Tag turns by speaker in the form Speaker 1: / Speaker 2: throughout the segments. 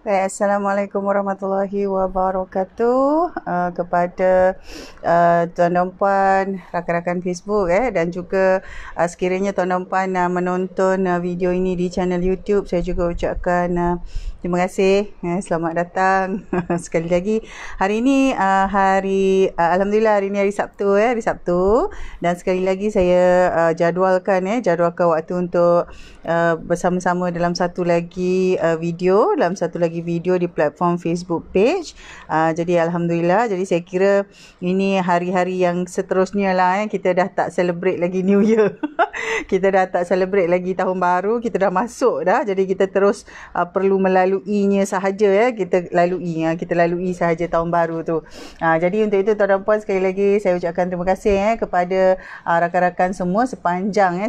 Speaker 1: Assalamualaikum warahmatullahi wabarakatuh kepada tuan dan puan rakan-rakan Facebook dan juga sekiranya tuan dan puan menonton video ini di channel YouTube, saya juga ucapkan terima kasih, selamat datang sekali lagi. Hari ini alhamdulillah hari ini hari Sabtu hari Sabtu, dan sekali lagi saya jadualkan waktu untuk bersama-sama dalam satu lagi video di platform Facebook page. Jadi alhamdulillah, jadi saya kira ini hari-hari yang seterusnya lah kita dah tak celebrate lagi New Year. Kita dah tak celebrate lagi tahun baru, kita dah masuk dah. Jadi kita terus perlu melaluinya sahaja kita lalui sahaja tahun baru tu. Jadi untuk itu tuan dan puan, sekali lagi saya ucapkan terima kasih kepada rakan-rakan semua sepanjang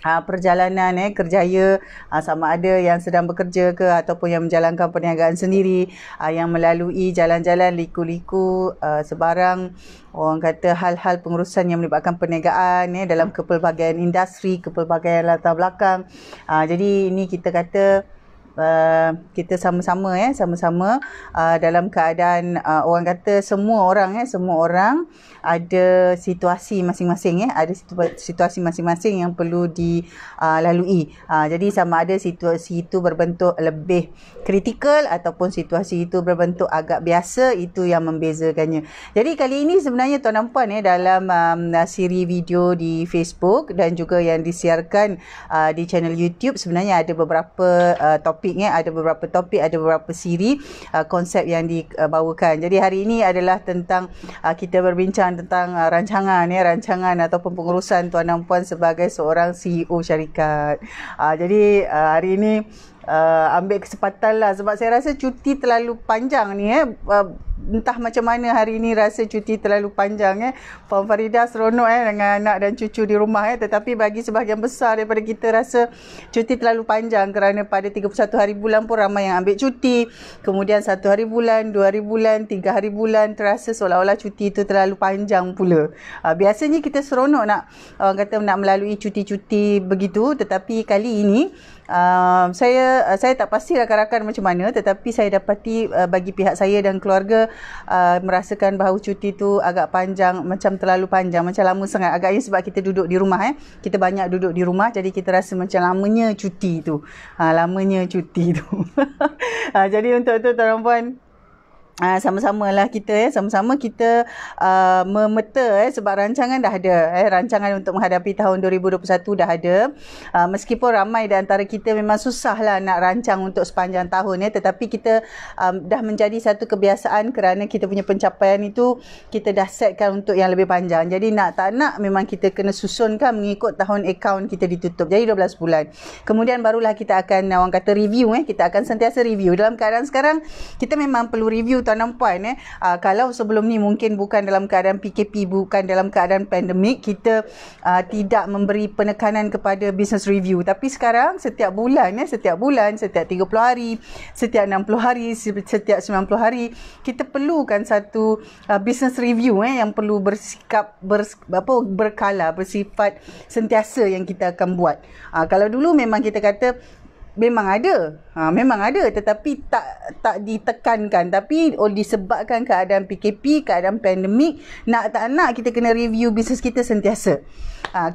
Speaker 1: perjalanan kerjaya, sama ada yang sedang bekerja ke ataupun yang menjalankan perniagaan sendiri, yang melalui jalan-jalan liku-liku sebarang orang kata hal-hal pengurusan yang melibatkan perniagaan dalam kepelbagaian industri, kepelbagaian latar belakang. Jadi ini kita kata kita sama-sama dalam keadaan orang kata semua orang ada situasi masing-masing ada situasi masing-masing yang perlu dilalui. Jadi sama ada situasi itu berbentuk lebih kritikal ataupun situasi itu berbentuk agak biasa, itu yang membezakannya. Jadi kali ini sebenarnya tuan dan puan dalam siri video di Facebook dan juga yang disiarkan di channel YouTube, sebenarnya ada beberapa ada beberapa siri konsep yang dibawakan. Jadi hari ini adalah tentang kita berbincang tentang rancangan ataupun pengurusan tuan dan puan sebagai seorang CEO syarikat. Jadi hari ini ambil kesempatan lah, sebab saya rasa cuti terlalu panjang ni entah macam mana hari ini rasa cuti terlalu panjang Puan Farida seronok dengan anak dan cucu di rumah tetapi bagi sebahagian besar daripada kita rasa cuti terlalu panjang kerana pada 31 hari bulan pun ramai yang ambil cuti, kemudian 1 hari bulan, 2 hari bulan, 3 hari bulan, terasa seolah-olah cuti itu terlalu panjang pula. Biasanya kita seronok nak melalui cuti-cuti begitu, tetapi kali ini saya tak pasti rakan-rakan macam mana, tetapi saya dapati bagi pihak saya dan keluarga merasakan bahawa cuti tu agak panjang, macam terlalu panjang, macam lama sangat. Agaknya sebab kita duduk di rumah kita banyak duduk di rumah, jadi kita rasa macam lamanya cuti tu. Jadi untuk tu tuan dan puan, sama-sama kita memeta sebab rancangan dah ada rancangan untuk menghadapi tahun 2021 dah ada. Meskipun ramai di antara kita memang susahlah nak rancang untuk sepanjang tahun tetapi kita dah menjadi satu kebiasaan kerana kita punya pencapaian itu kita dah setkan untuk yang lebih panjang. Jadi nak tak nak memang kita kena susunkan mengikut tahun akaun kita ditutup. Jadi 12 bulan. Kemudian barulah kita akan orang kata review kita akan sentiasa review. Dalam keadaan sekarang kita memang perlu review tuan dan puan kalau sebelum ni mungkin bukan dalam keadaan PKP, bukan dalam keadaan pandemik, kita tidak memberi penekanan kepada business review. Tapi sekarang setiap bulan, setiap 30 hari, setiap 60 hari, setiap 90 hari kita perlukan satu business review yang perlu bersikap berkala, bersifat sentiasa yang kita akan buat. Kalau dulu memang kita kata memang ada tetapi tak ditekankan, tapi disebabkan keadaan PKP, keadaan pandemik, nak tak nak kita kena review bisnes kita sentiasa.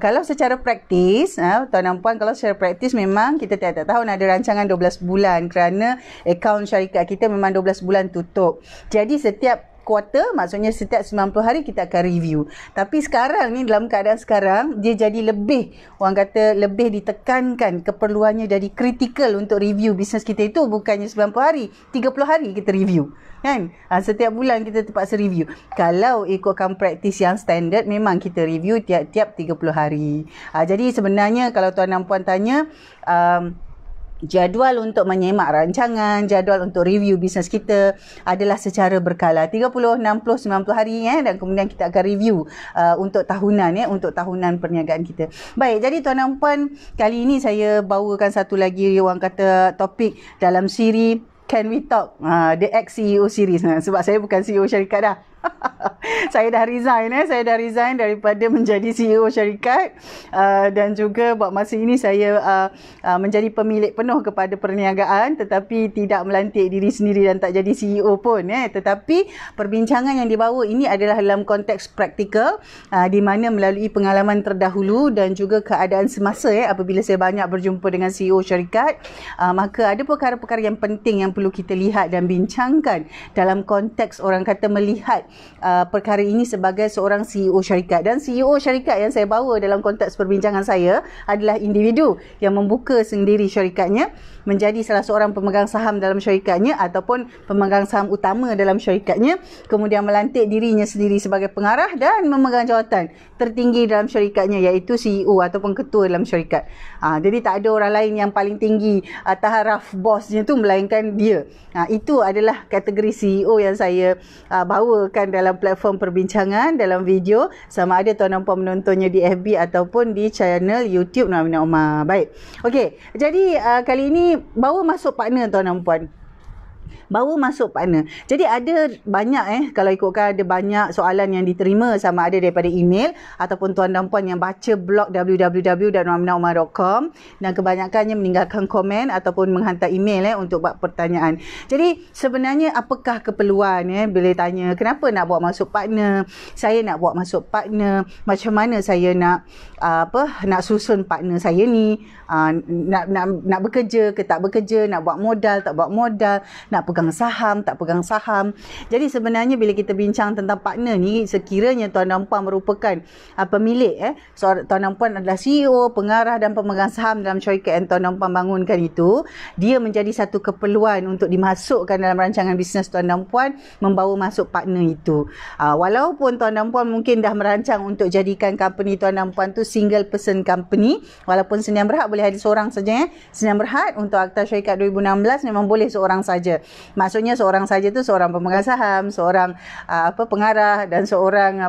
Speaker 1: Kalau secara praktis tuan dan puan, kalau secara praktis memang kita tiap-tiap tahun ada rancangan 12 bulan kerana akaun syarikat kita memang 12 bulan tutup. Jadi setiap kuarter, maksudnya setiap 90 hari kita akan review. Tapi sekarang ni, dalam keadaan sekarang, dia jadi lebih, orang kata lebih ditekankan keperluannya, jadi kritikal untuk review bisnes kita itu. Bukannya 90 hari, 30 hari kita review kan. Setiap bulan kita terpaksa review. Kalau ikutkan praktis yang standard, memang kita review tiap-tiap 30 hari. Jadi sebenarnya kalau tuan dan puan tanya jadual untuk menyemak rancangan, jadual untuk review bisnes kita adalah secara berkala 30, 60, 90 hari dan kemudian kita akan review untuk tahunan untuk tahunan perniagaan kita. Baik, jadi tuan dan puan, kali ini saya bawakan satu lagi orang kata topik dalam siri Can We Talk, the ex-CEO series. Sebab saya bukan CEO syarikat dah. Saya dah resign daripada menjadi CEO syarikat, dan juga buat masa ini saya menjadi pemilik penuh kepada perniagaan, tetapi tidak melantik diri sendiri dan tak jadi CEO pun. Tetapi perbincangan yang dibawa ini adalah dalam konteks praktikal, di mana melalui pengalaman terdahulu dan juga keadaan semasa, apabila saya banyak berjumpa dengan CEO syarikat, maka ada perkara-perkara yang penting yang perlu kita lihat dan bincangkan dalam konteks orang kata melihat perkara ini sebagai seorang CEO syarikat. Dan CEO syarikat yang saya bawa dalam konteks perbincangan saya adalah individu yang membuka sendiri syarikatnya, menjadi salah seorang pemegang saham dalam syarikatnya ataupun pemegang saham utama dalam syarikatnya, kemudian melantik dirinya sendiri sebagai pengarah dan memegang jawatan tertinggi dalam syarikatnya, iaitu CEO ataupun ketua dalam syarikat. Jadi tak ada orang lain yang paling tinggi taraf bosnya tu melainkan dia. Itu adalah kategori CEO yang saya bawakan dalam platform perbincangan dalam video, sama ada tuan dan puan menontonnya di FB ataupun di channel YouTube Nur Aminah Omar. Baik. Okey, jadi kali ini bawa masuk partner tuan dan puan. Bawa masuk partner. Jadi ada banyak kalau ikutkan ada banyak soalan yang diterima, sama ada daripada email ataupun tuan dan puan yang baca blog www.nuraminaomar.com, dan kebanyakannya meninggalkan komen ataupun menghantar email untuk buat pertanyaan. Jadi sebenarnya apakah keperluan bila tanya kenapa nak buat masuk partner? Saya nak buat masuk partner, macam mana saya nak nak susun partner saya ni, nak bekerja ke tak bekerja, nak buat modal tak buat modal, nak pegang saham tak pegang saham. Jadi sebenarnya bila kita bincang tentang partner ni, sekiranya tuan dan puan merupakan pemilik, tuan dan puan adalah CEO, pengarah dan pemegang saham dalam syarikat yang tuan dan puan bangunkan itu, dia menjadi satu keperluan untuk dimasukkan dalam rancangan bisnes tuan dan puan, membawa masuk partner itu. Walaupun tuan dan puan mungkin dah merancang untuk jadikan company tuan dan puan tu single person company, walaupun Senin Berhad boleh ada seorang saja. Senin Berhad untuk Akta Syarikat 2016 memang boleh seorang saja. Maksudnya seorang saja tu seorang pemegang saham, seorang pengarah dan seorang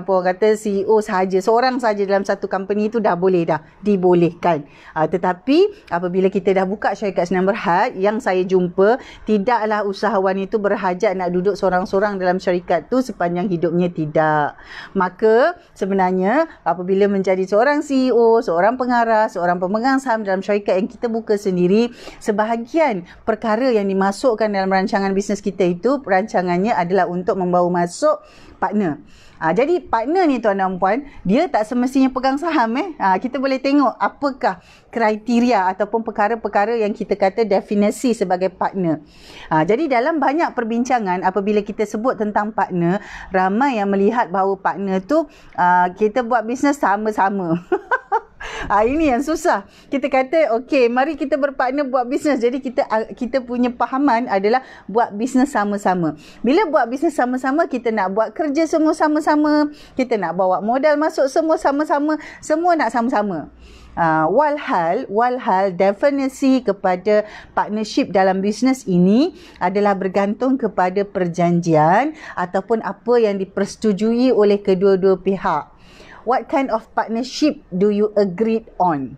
Speaker 1: CEO sahaja. Seorang saja dalam satu company itu dah boleh, dah dibolehkan. Tetapi apabila kita dah buka syarikat Senin Berhad, yang saya jumpa tidaklah usahawan itu berhajat nak duduk seorang-seorang dalam syarikat tu sepanjang hidupnya, tidak. Maka sebenarnya apabila menjadi seorang CEO, seorang pengarah, seorang pemegang saham dalam syarikat yang kita buka sendiri, sebahagian perkara yang dimasukkan dalam rancangan bisnes kita itu, perancangannya adalah untuk membawa masuk partner. Jadi partner ni tuan dan puan, dia tak semestinya pegang saham. Kita boleh tengok apakah kriteria ataupun perkara-perkara yang kita kata definisi sebagai partner. Jadi dalam banyak perbincangan apabila kita sebut tentang partner, ramai yang melihat bahawa partner tu kita buat bisnes sama-sama. Ini yang susah. Kita kata okey, mari kita berpartner buat bisnes. Jadi kita punya pahaman adalah buat bisnes sama-sama. Bila buat bisnes sama-sama, kita nak buat kerja semua sama-sama, kita nak bawa modal masuk semua sama-sama, semua nak sama-sama. Walhal definisi kepada partnership dalam bisnes ini adalah bergantung kepada perjanjian ataupun apa yang dipersetujui oleh kedua-dua pihak. What kind of partnership do you agreed on?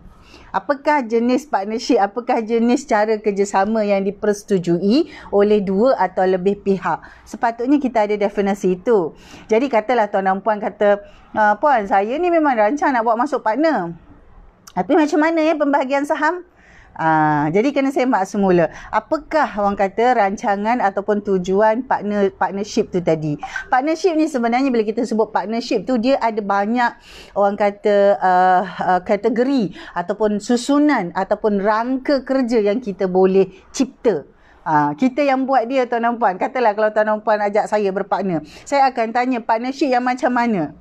Speaker 1: Apakah jenis partnership, apakah jenis cara kerjasama yang dipersetujui oleh dua atau lebih pihak? Sepatutnya kita ada definisi itu. Jadi katalah tuan dan puan kata, puan, saya ni memang rancang nak buat masuk partner. Tapi macam mana pembahagian saham? Jadi kena semak semula. Apakah orang kata rancangan ataupun tujuan partnership tu tadi? Partnership ni sebenarnya bila kita sebut partnership tu, dia ada banyak orang kata kategori ataupun susunan ataupun rangka kerja yang kita boleh cipta. Kita yang buat dia tuan dan puan. Katalah kalau tuan dan puan ajak saya berpartner, saya akan tanya partnership yang macam mana.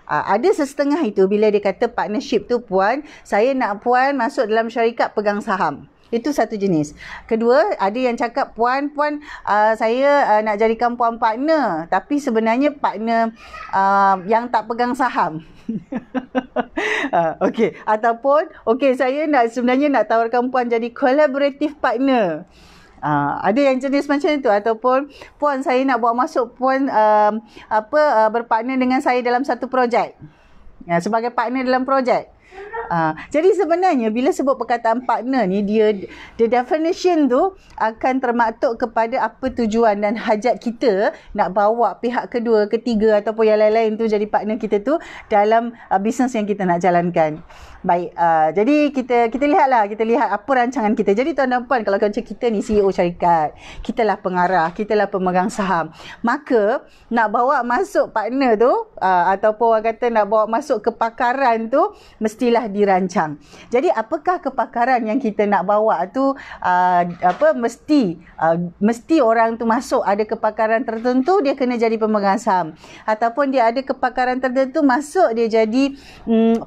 Speaker 1: Ada sesetengah itu bila dia kata partnership tu, puan, saya nak puan masuk dalam syarikat pegang saham. Itu satu jenis. Kedua, ada yang cakap puan, saya nak jadikan puan partner, tapi sebenarnya partner yang tak pegang saham. Okey, ataupun saya sebenarnya nak tawarkan puan jadi collaborative partner. Ada yang jenis macam itu. Ataupun puan, saya nak bawa masuk puan berpartner dengan saya dalam satu projek, sebagai partner dalam projek. Jadi sebenarnya bila sebut perkataan partner ni, dia the definition tu akan termaktub kepada apa tujuan dan hajat kita nak bawa pihak kedua, ketiga ataupun yang lain-lain tu jadi partner kita tu dalam bisnes yang kita nak jalankan. Baik, jadi kita lihat apa rancangan kita. Jadi tuan dan puan, kalau macam kita ni CEO syarikat, kita lah pengarah, kita lah pemegang saham, maka nak bawa masuk partner tu ataupun orang kata nak bawa masuk kepakaran tu mestilah dirancang. Jadi apakah kepakaran yang kita nak bawa tu, mesti orang tu masuk ada kepakaran tertentu, dia kena jadi pemegang saham, ataupun dia ada kepakaran tertentu masuk dia jadi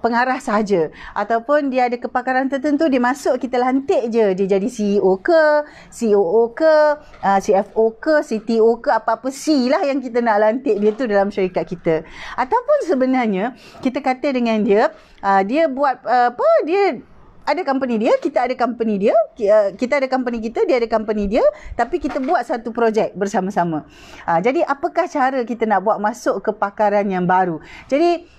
Speaker 1: pengarah sahaja, ataupun dia ada kepakaran tertentu dia masuk kita lantik je dia jadi CEO ke, COO ke, CFO ke, CTO ke, apa-apa C lah yang kita nak lantik dia tu dalam syarikat kita. Ataupun sebenarnya kita kata dengan dia, dia buat dia ada company dia, kita ada company dia, kita ada company kita, dia ada company dia, tapi kita buat satu projek bersama-sama. Jadi apakah cara kita nak buat masuk kepakaran yang baru? Jadi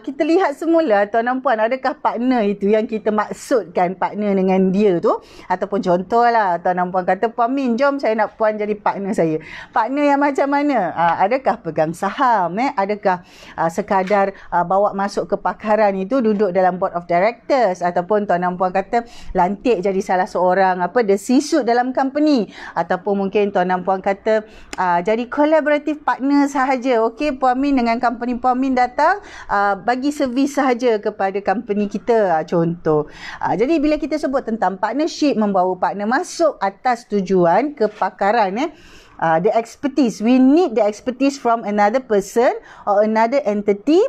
Speaker 1: kita lihat semula tuan dan puan, adakah partner itu yang kita maksudkan partner dengan dia tu, ataupun contohlah tuan dan puan kata, Puan Min, jom saya nak puan jadi partner saya. Partner yang macam mana? Adakah pegang saham, adakah sekadar bawa masuk kepakaran itu duduk dalam board of directors, ataupun tuan dan puan kata lantik jadi salah seorang the C-suite dalam company, ataupun mungkin tuan dan puan kata jadi collaborative partner sahaja. Okey, Puan Min dengan company Puan Min datang bagi servis sahaja kepada company kita, contoh. Jadi bila kita sebut tentang partnership, membawa partner masuk atas tujuan kepakaran, the expertise, we need the expertise from another person or another entity,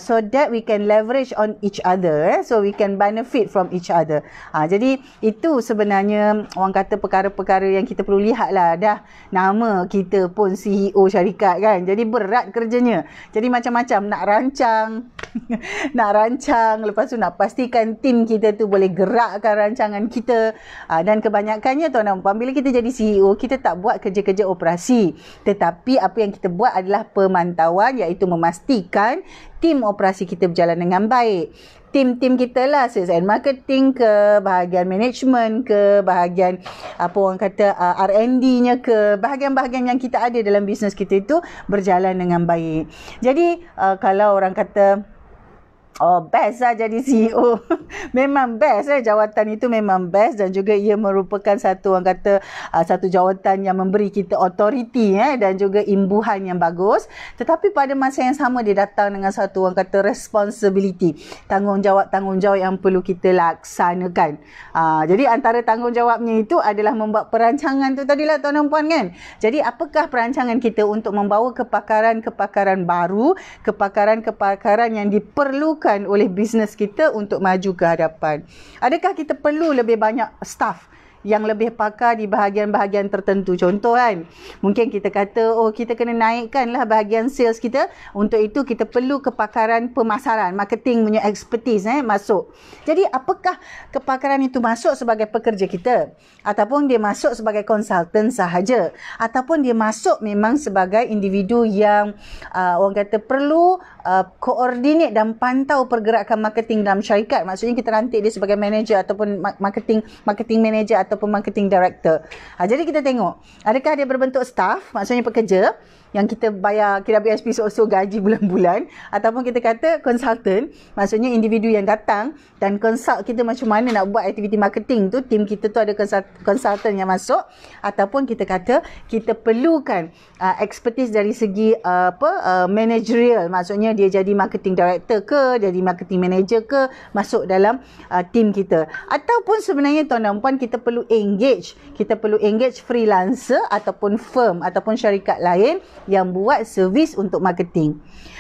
Speaker 1: so that we can leverage on each other, so we can benefit from each other. Jadi itu sebenarnya orang kata perkara-perkara yang kita perlu lihat lah. Dah nama kita pun CEO syarikat kan, jadi berat kerjanya, jadi macam-macam nak rancang nak rancang, lepas tu nak pastikan tim kita tu boleh gerakkan rancangan kita, dan kebanyakannya tuan dan puan, bila kita jadi CEO, kita tak buat kerja-kerja operasi, tetapi apa yang kita buat adalah pemantauan, iaitu memastikan tim operasi kita berjalan dengan baik. Tim-tim kita lah, sales and marketing ke, bahagian management ke, bahagian apa orang kata R&D-nya ke, bahagian-bahagian yang kita ada dalam bisnes kita itu berjalan dengan baik. Jadi kalau orang kata best lah jadi CEO. Memang best jawatan itu memang best, dan juga ia merupakan satu orang kata satu jawatan yang memberi kita authority dan juga imbuhan yang bagus. Tetapi pada masa yang sama dia datang dengan satu orang kata responsibility, tanggungjawab yang perlu kita laksanakan. Jadi antara tanggungjawabnya itu adalah membuat perancangan tu tadilah tuan dan puan kan. Jadi apakah perancangan kita untuk membawa kepakaran-kepakaran baru, kepakaran-kepakaran yang diperlukan oleh bisnes kita untuk maju ke hadapan? Adakah kita perlu lebih banyak staff yang lebih pakar di bahagian-bahagian tertentu? Contoh kan, mungkin kita kata kita kena naikkanlah bahagian sales kita. Untuk itu kita perlu kepakaran pemasaran, marketing punya expertise masuk. Jadi apakah kepakaran itu masuk sebagai pekerja kita, ataupun dia masuk sebagai konsultan sahaja, ataupun dia masuk memang sebagai individu yang orang kata perlu koordinate dan pantau pergerakan marketing dalam syarikat. Maksudnya kita rantik dia sebagai manager ataupun marketing manager ataupun marketing director. Jadi kita tengok, adakah dia berbentuk staff, maksudnya pekerja yang kita bayar KWSP so gaji bulan-bulan, ataupun kita kata consultant, maksudnya individu yang datang dan consult kita macam mana nak buat aktiviti marketing tu, tim kita tu ada consultant yang masuk, ataupun kita kata kita perlukan expertise dari segi managerial, maksudnya dia jadi marketing director ke, jadi marketing manager ke, masuk dalam tim kita. Ataupun sebenarnya tuan dan puan, kita perlu engage freelancer ataupun firm ataupun syarikat lain yang buat servis untuk marketing.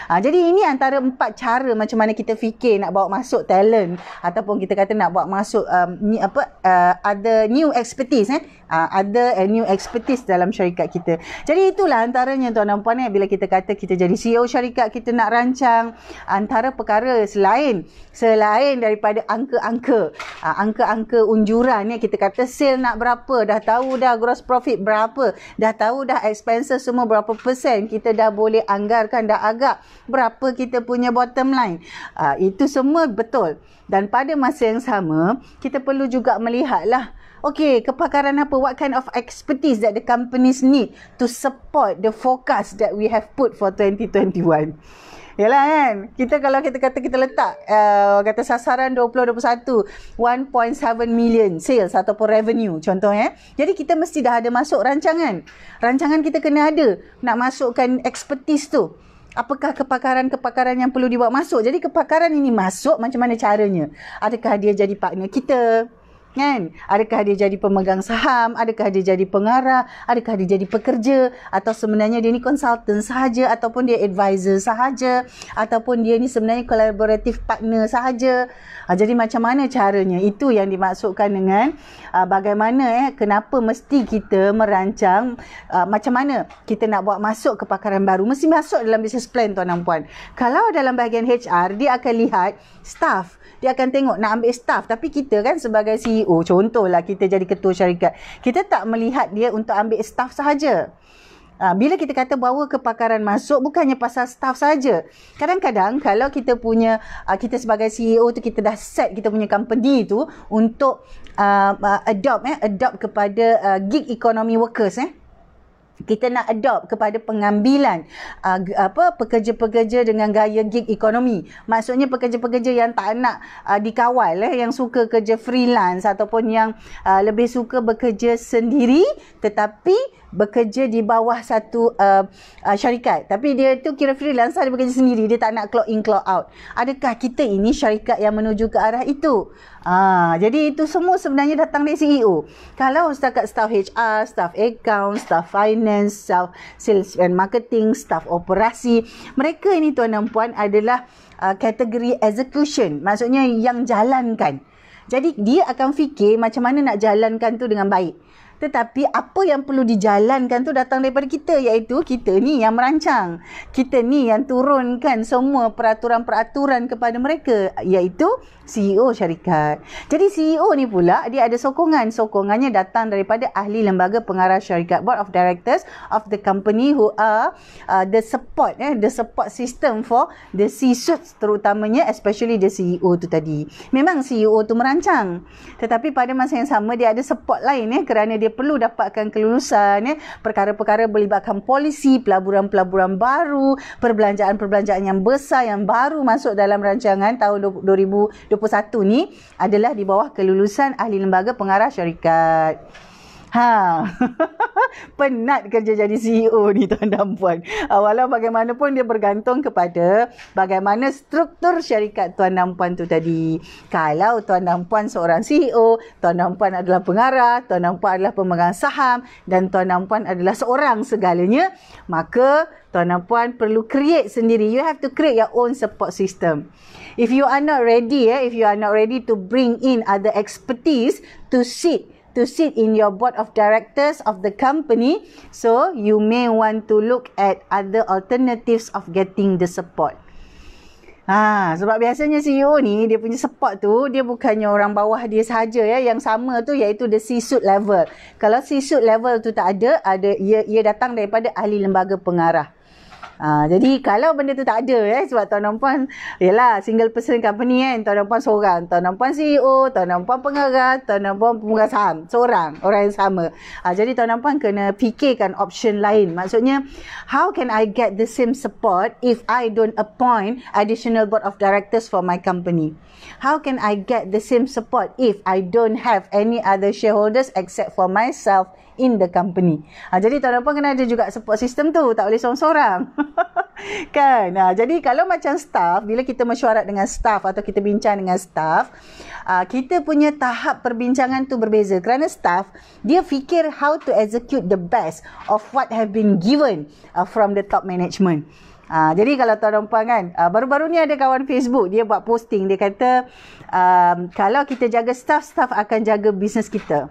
Speaker 1: Jadi ini antara 4 cara macam mana kita fikir nak bawa masuk talent, ataupun kita kata nak bawa masuk ada new expertise new expertise dalam syarikat kita. Jadi itulah antaranya tuan dan puan, bila kita kata kita jadi CEO syarikat, kita nak rancang antara perkara selain daripada angka-angka unjuran kita kata sale nak berapa, dah tahu dah gross profit berapa, dah tahu dah expenses semua berapa persen, kita dah boleh anggarkan, dah agak juga berapa kita punya bottom line. Itu semua betul. Dan pada masa yang sama, kita perlu juga melihatlah, okay, kepakaran apa, what kind of expertise that the companies need to support the forecast that we have put for 2021. Yalah kan, kalau kita kata kita letak kata sasaran 2021 1.7 million sales ataupun revenue contohnya, jadi kita mesti dah ada masuk rancangan kita kena ada nak masukkan expertise tu. Apakah kepakaran yang perlu dibawa masuk? Jadi kepakaran ini masuk macam mana caranya? Adakah dia jadi partner kita? Kan? Adakah dia jadi pemegang saham? Adakah dia jadi pengarah? Adakah dia jadi pekerja? Atau sebenarnya dia ni consultant sahaja? Ataupun dia advisor sahaja? Ataupun dia ni sebenarnya collaborative partner sahaja? Jadi macam mana caranya? Itu yang dimaksudkan dengan bagaimana kenapa mesti kita merancang macam mana kita nak buat masuk kepakaran baru. Mesti masuk dalam business plan, tuan dan puan. Kalau dalam bahagian HR, dia akan lihat staff. Dia akan tengok nak ambil staff. Tapi kita kan sebagai CEO, contohlah kita jadi ketua syarikat, kita tak melihat dia untuk ambil staff sahaja. Bila kita kata bawa kepakaran masuk, bukannya pasal staff saja. Kadang-kadang kalau kita punya, kita sebagai CEO tu, kita dah set kita punya company tu untuk adopt kepada gig economy workers. Kita nak adopt kepada pengambilan pekerja-pekerja dengan gaya gig economy. Maksudnya pekerja-pekerja yang tak nak dikawal, yang suka kerja freelance ataupun yang lebih suka bekerja sendiri tetapi bekerja di bawah satu syarikat. Tapi dia tu kira freelance, dia bekerja sendiri, dia tak nak clock in clock out. Adakah kita ini syarikat yang menuju ke arah itu? Jadi itu semua sebenarnya datang dari CEO. Kalau setakat staff HR, staff account, staff finance, staff sales and marketing, staff operasi, mereka ini tuan dan puan adalah kategori execution. Maksudnya yang jalankan. Jadi dia akan fikir macam mana nak jalankan tu dengan baik. Tetapi apa yang perlu dijalankan tu datang daripada kita, iaitu kita ni yang merancang. Kita ni yang turunkan semua peraturan-peraturan kepada mereka, iaitu CEO syarikat. Jadi CEO ni pula dia ada sokongan. Sokongannya datang daripada ahli lembaga pengarah syarikat, board of directors of the company who are the support system for the C-suits, terutamanya especially the CEO tu tadi. Memang CEO tu merancang, tetapi pada masa yang sama dia ada support lain kerana dia perlu dapatkan kelulusan perkara-perkara melibatkan polisi, pelaburan-pelaburan baru, perbelanjaan-perbelanjaan yang besar yang baru masuk dalam rancangan tahun 2021 ni adalah di bawah kelulusan ahli lembaga pengarah syarikat. Penat kerja jadi CEO ni tuan dan puan. Walau bagaimanapun dia bergantung kepada bagaimana struktur syarikat tuan dan puan tu tadi. Kalau tuan dan puan seorang CEO, tuan dan puan adalah pengarah, tuan dan puan adalah pemegang saham dan tuan dan puan adalah seorang segalanya, maka tuan dan puan perlu create sendiri. You have to create your own support system. If you are not ready, to bring in other expertise to sit in your board of directors of the company, so you may want to look at other alternatives of getting the support. Sebab biasanya CEO ni dia punya support tu dia bukannya orang bawah dia sahaja yang sama tu, iaitu the C-suite level. Kalau C-suite level tu tak ada ia datang daripada ahli lembaga pengarah. Jadi kalau benda tu tak ada sebab tuan dan puan yalah single person company tuan dan puan seorang, tuan dan puan CEO, tuan dan puan pengarah, tuan dan puan pemegang saham, seorang orang yang sama. Jadi tuan dan puan kena fikirkan option lain. Maksudnya, how can I get the same support if I don't appoint additional board of directors for my company? How can I get the same support if I don't have any other shareholders except for myself in the company? Jadi tuan dan puan kena ada juga support system tu, tak boleh seorang-seorang. Kan? Jadi kalau macam staff, bila kita mesyuarat dengan staff atau kita bincang dengan staff, kita punya tahap perbincangan tu berbeza. Kerana staff, dia fikir how to execute the best of what have been given from the top management. Jadi kalau tuan dan puan kan, baru-baru ni ada kawan Facebook, dia buat posting, dia kata kalau kita jaga staff, staff akan jaga bisnes kita.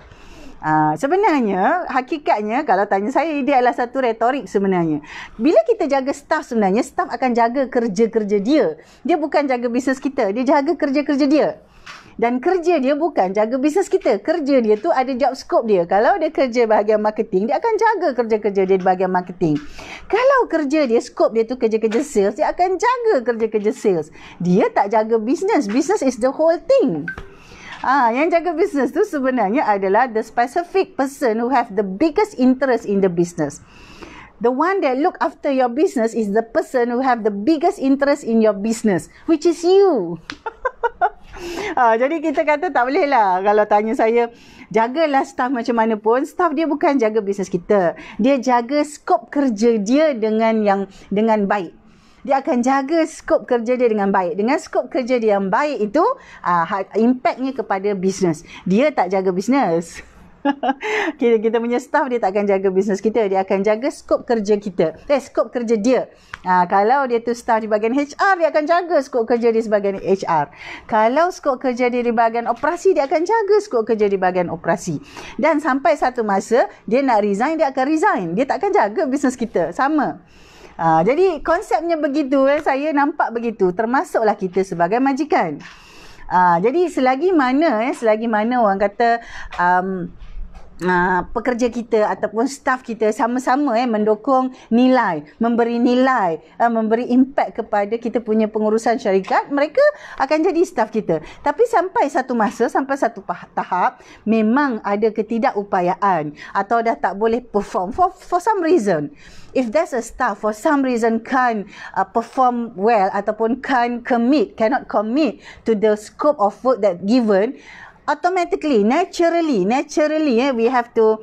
Speaker 1: Sebenarnya, hakikatnya kalau tanya saya, dia adalah satu retorik sebenarnya. Bila kita jaga staff, sebenarnya staff akan jaga kerja-kerja dia. Dia bukan jaga bisnes kita, dia jaga kerja-kerja dia. Dan kerja dia bukan jaga bisnes kita. Kerja dia tu ada job scope dia. Kalau dia kerja bahagian marketing, dia akan jaga kerja-kerja dia di bahagian marketing. Kalau kerja dia, scope dia tu kerja-kerja sales, dia akan jaga kerja-kerja sales. Dia tak jaga bisnes. Business is the whole thing. Yang jaga bisnes tu sebenarnya adalah the specific person who have the biggest interest in the business. The one that look after your business is the person who have the biggest interest in your business, which is you. Jadi kita kata tak boleh lah. Kalau tanya saya, jagalah staff macam mana pun, staff dia bukan jaga bisnes kita. Dia jaga skop kerja dia dengan baik. Dia akan jaga skop kerja dia dengan baik. Dengan skop kerja dia yang baik itu, impactnya kepada bisnes. Dia tak jaga bisnes. Kita punya staff dia tak akan jaga bisnes kita. Dia akan jaga skop kerja kita. Skop kerja dia. Kalau dia tu staff di bahagian HR, dia akan jaga skop kerja dia sebagai HR. Kalau skop kerja dia di bahagian operasi, dia akan jaga skop kerja di bahagian operasi. Dan sampai satu masa, dia nak resign, dia akan resign. Dia tak akan jaga bisnes kita. Sama. Jadi konsepnya begitu. Saya nampak begitu. Termasuklah kita sebagai majikan. Jadi selagi mana orang kata pekerja kita ataupun staff kita sama-sama mendukung nilai, memberi nilai, memberi impact kepada kita punya pengurusan syarikat, mereka akan jadi staff kita. Tapi sampai satu masa, sampai satu tahap, memang ada ketidakupayaan atau dah tak boleh perform for some reason. If there's a staff for some reason can't perform well ataupun cannot commit to the scope of work that given, automatically, naturally, we have to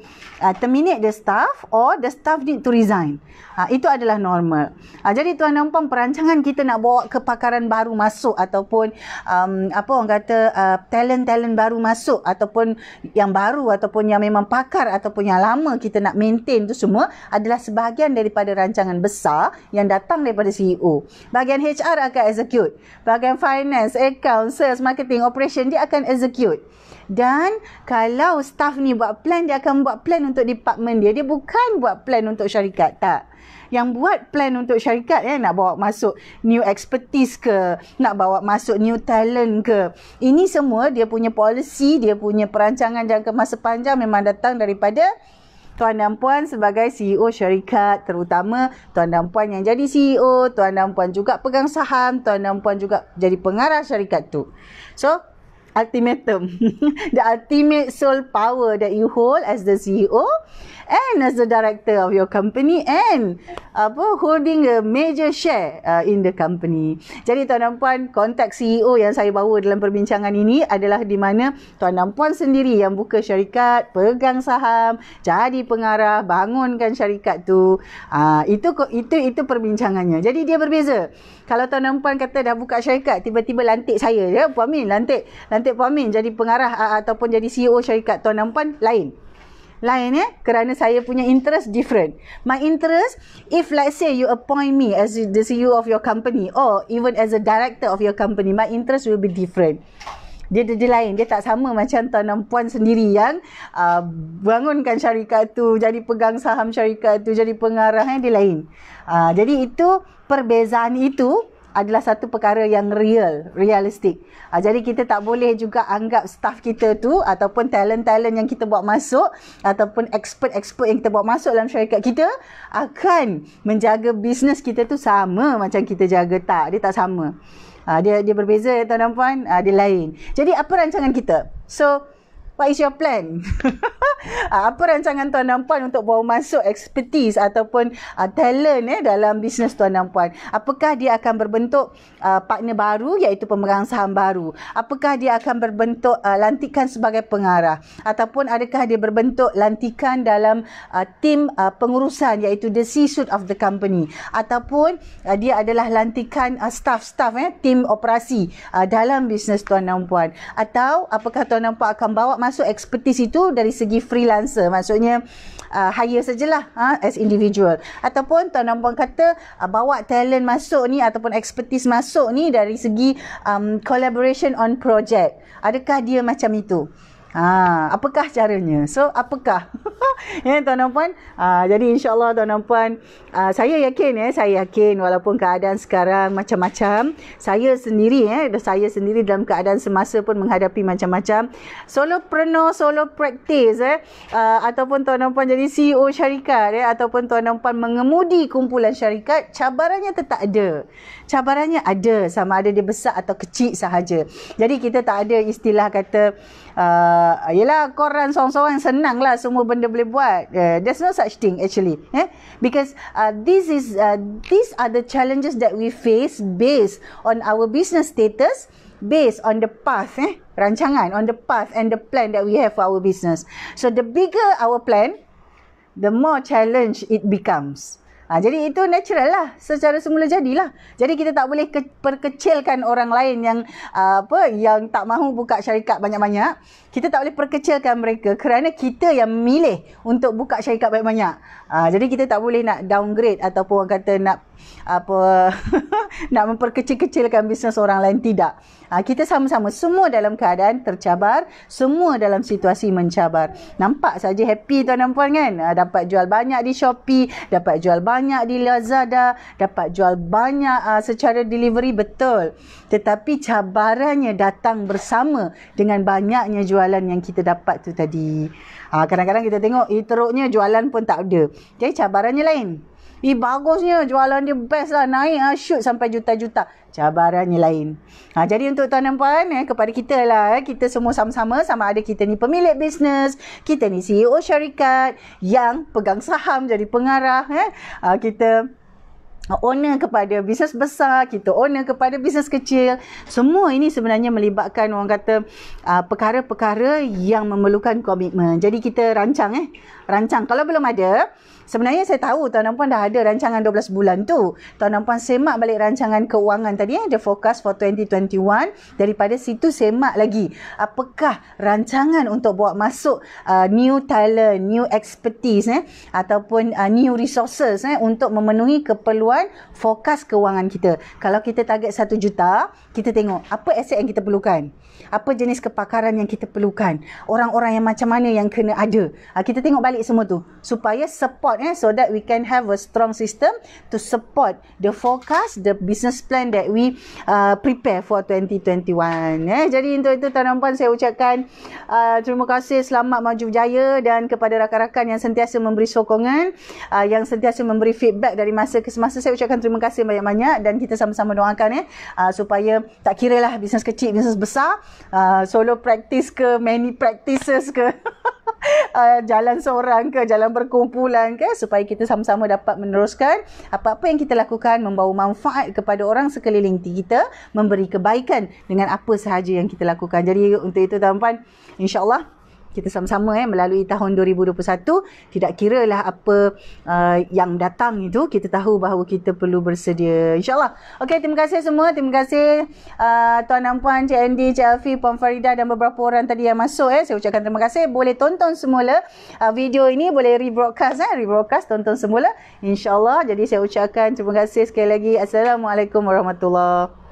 Speaker 1: terminate the staff or the staff need to resign. Itu adalah normal. Jadi tuan dan puan, perancangan kita nak bawa kepakaran baru masuk ataupun talent baru masuk ataupun yang baru ataupun yang memang pakar ataupun yang lama kita nak maintain tu semua adalah sebahagian daripada rancangan besar yang datang daripada CEO. Bahagian HR akan execute. Bahagian finance, account, sales, marketing, operation dia akan execute. Dan kalau staff ni buat plan, dia akan buat plan untuk department dia. Dia bukan buat plan untuk syarikat. Tak. Yang buat plan untuk syarikat nak bawa masuk new expertise ke, nak bawa masuk new talent ke. Ini semua dia punya policy, dia punya perancangan jangka masa panjang memang datang daripada tuan dan puan sebagai CEO syarikat, terutama tuan dan puan yang jadi CEO, tuan dan puan juga pegang saham, tuan dan puan juga jadi pengarah syarikat tu. So, ultimatum, the ultimate sole power that you hold as the CEO and as the director of your company and holding a major share in the company. Jadi tuan dan puan, konteks CEO yang saya bawa dalam perbincangan ini adalah di mana tuan dan puan sendiri yang buka syarikat, pegang saham, jadi pengarah, bangunkan syarikat tu. Itu perbincangannya. Jadi dia berbeza. Kalau tuan dan puan kata dah buka syarikat, tiba-tiba lantik saya, Puan Min lantik Puan Min jadi pengarah ataupun jadi CEO syarikat, tuan dan puan lain kerana saya punya interest different. My interest, if let's say you appoint me as the CEO of your company or even as a director of your company, my interest will be different. Dia lain, dia tak sama macam tuan dan puan sendiri yang bangunkan syarikat tu, jadi pegang saham syarikat tu, jadi pengarah, dia lain. Jadi itu, perbezaan itu adalah satu perkara yang realistik. Jadi kita tak boleh juga anggap staff kita tu ataupun talent-talent yang kita bawa masuk ataupun expert-expert yang kita bawa masuk dalam syarikat kita akan menjaga bisnes kita tu sama macam kita jaga. Tak, dia tak sama. Dia berbeza tuan dan puan, dia lain. Jadi apa rancangan kita? So, what is your plan? Apa rancangan tuan dan puan untuk bawa masuk expertise ataupun talent dalam bisnes tuan dan puan? Apakah dia akan berbentuk partner baru iaitu pemegang saham baru? Apakah dia akan berbentuk lantikan sebagai pengarah? Ataupun adakah dia berbentuk lantikan dalam tim pengurusan iaitu the C-suite of the company? Ataupun dia adalah lantikan staff tim operasi dalam bisnes tuan dan puan? Atau apakah tuan dan puan akan bawa masuk expertise itu dari segi freelancer, maksudnya hire sajalah as individual, ataupun tuan dan puan kata bawa talent masuk ni ataupun expertise masuk ni dari segi collaboration on project. Adakah dia macam itu? Apakah caranya? So, apakah? Ya, tuan-tuan puan. Jadi insya-Allah tuan-tuan puan, saya yakin walaupun keadaan sekarang macam-macam, saya sendiri dalam keadaan semasa pun menghadapi macam-macam. Solopreneur, solo practice ataupun tuan-tuan puan jadi CEO syarikat ataupun tuan-tuan puan mengemudi kumpulan syarikat, cabarannya tetap ada. Cabarannya ada, sama ada dia besar atau kecil sahaja. Jadi kita tak ada istilah kata yelah korang seorang-seorang senang lah semua benda boleh buat. There's no such thing actually. Because these are the challenges that we face based on our business status, based on the path, rancangan, on the path and the plan that we have for our business. So the bigger our plan, the more challenge it becomes. Jadi itu natural lah, secara semula jadilah. Jadi kita tak boleh perkecilkan orang lain yang yang tak mahu buka syarikat banyak-banyak. Kita tak boleh perkecilkan mereka kerana kita yang memilih untuk buka syarikat banyak-banyak. Jadi kita tak boleh nak downgrade ataupun orang kata nak nak memperkecil-kecilkan bisnes orang lain, tidak. Kita sama-sama semua dalam keadaan tercabar, semua dalam situasi mencabar. Nampak saja happy tuan dan puan kan? Dapat jual banyak di Shopee, dapat jual banyak di Lazada, dapat jual banyak secara delivery, betul. Tetapi cabarannya datang bersama dengan banyaknya jualan yang kita dapat tu tadi. Kadang-kadang kita tengok teruknya jualan pun tak ada. Jadi cabarannya lain. Bagusnya jualan dia best lah, naik shoot sampai juta-juta. Cabarannya lain. Jadi untuk tuan dan puan, kepada kita lah, kita semua sama-sama, sama ada kita ni pemilik bisnes, kita ni CEO syarikat yang pegang saham jadi pengarah, kita owner kepada bisnes besar, kita owner kepada bisnes kecil. Semua ini sebenarnya melibatkan orang kata perkara-perkara yang memerlukan komitmen. Jadi kita rancang. Kalau belum ada, sebenarnya saya tahu tuan dan puan dah ada rancangan 12 bulan tu. Tuan dan puan semak balik rancangan keuangan tadi, the forecast for 2021. Daripada situ semak lagi apakah rancangan untuk bawa masuk new talent, new expertise ataupun new resources untuk memenuhi keperluan forecast keuangan kita. Kalau kita target 1 juta, kita tengok apa aset yang kita perlukan, apa jenis kepakaran yang kita perlukan, orang-orang yang macam mana yang kena ada. Kita tengok balik semua tu supaya support so that we can have a strong system to support the forecast, the business plan that we prepare for 2021. Jadi untuk itu tuan dan puan, saya ucapkan terima kasih, selamat maju berjaya, dan kepada rakan-rakan yang sentiasa memberi sokongan, yang sentiasa memberi feedback dari masa ke semasa, saya ucapkan terima kasih banyak-banyak, dan kita sama-sama doakan supaya tak kira lah bisnes kecil, bisnes besar, solo practice ke, many practices ke jalan seorang ke, jalan berkumpulan ke, supaya kita sama-sama dapat meneruskan apa-apa yang kita lakukan membawa manfaat kepada orang sekeliling kita, memberi kebaikan dengan apa sahaja yang kita lakukan. Jadi untuk itu tuan-tuan, insya-Allah kita sama-sama melalui tahun 2021, tidak kiralah apa yang datang itu, kita tahu bahawa kita perlu bersedia, insyaAllah. Okey, terima kasih semua. Terima kasih Tuan dan Puan, Cik Andy, Cik Alfie, Puan Farida dan beberapa orang tadi yang masuk. Saya ucapkan terima kasih. Boleh tonton semula video ini, boleh rebroadcast, tonton semula, insyaAllah. Jadi saya ucapkan terima kasih sekali lagi. Assalamualaikum warahmatullahi